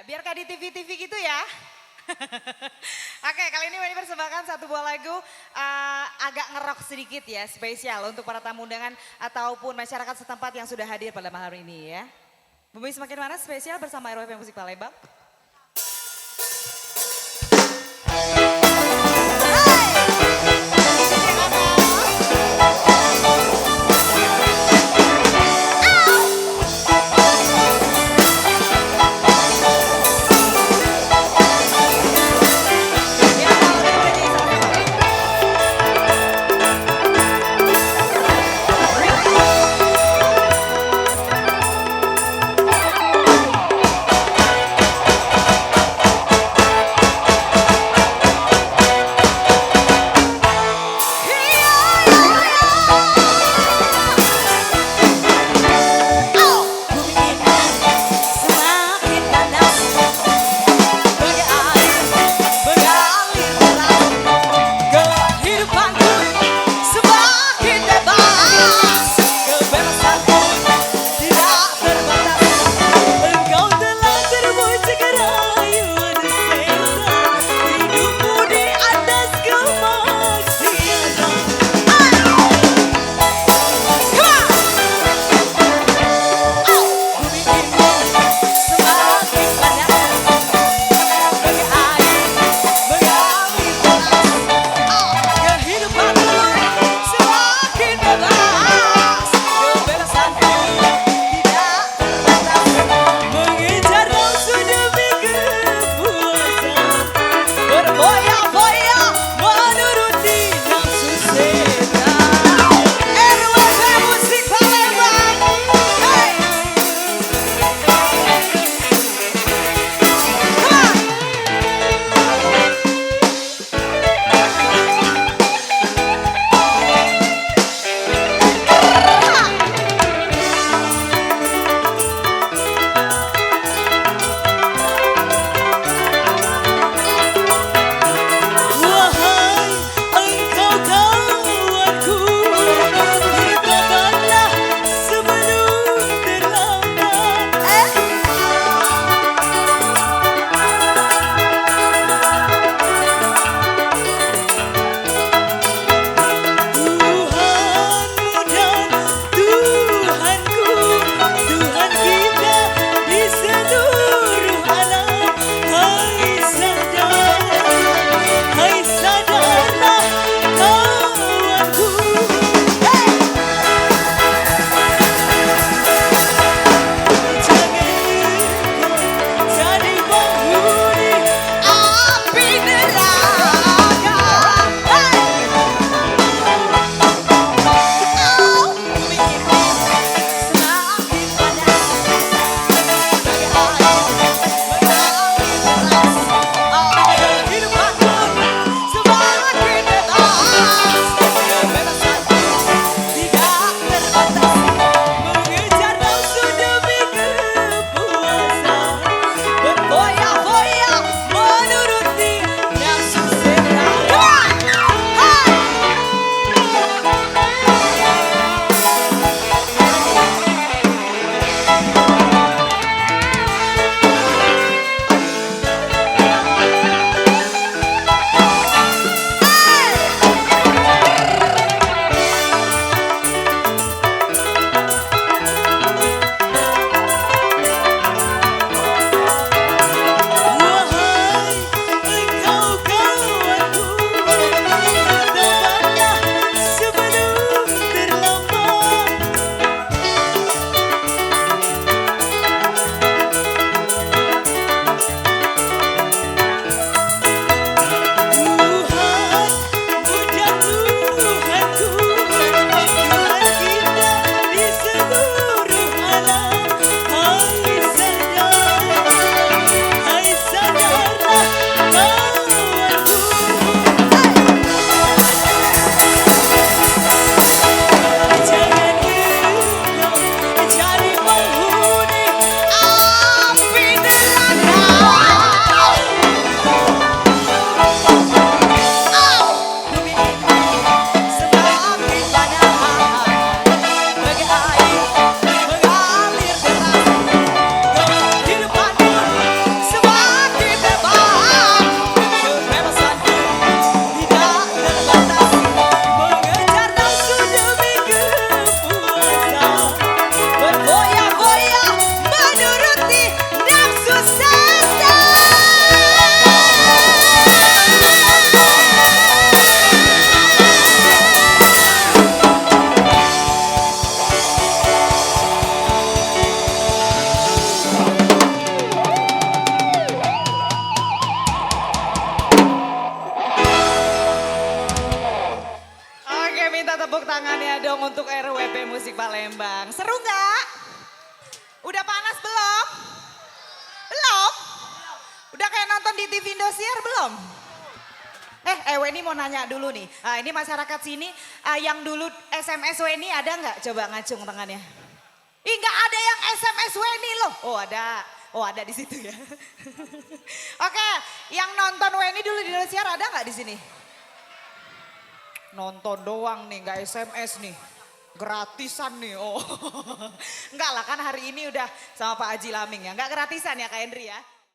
biar kayak di TV-TV gitu ya. Oke, kali ini Wendy persembahkan satu buah lagu agak ngerok sedikit ya, spesial untuk para tamu undangan ataupun masyarakat setempat yang sudah hadir pada malam hari ini ya. Bumi semakin mana spesial bersama RWP Musik Palembang. dong untuk RWP Musik Palembang. Seru nggak? Udah panas belum? Belum? Udah kayak nonton di TV Indosiar belum? Weni mau nanya dulu nih. Ini masyarakat sini yang dulu SMS Weni ada nggak? Coba ngacung tangannya. Ih nggak ada yang SMS Weni loh. Oh ada. Oh ada di situ ya. Oke, yang nonton Weni dulu di Indosiar ada nggak di sini? Nonton doang nih, nggak SMS nih. Gratisan nih, oh. Enggak lah kan hari ini udah sama Pak Haji Laming ya. Nggak gratisan ya Kak Henry ya.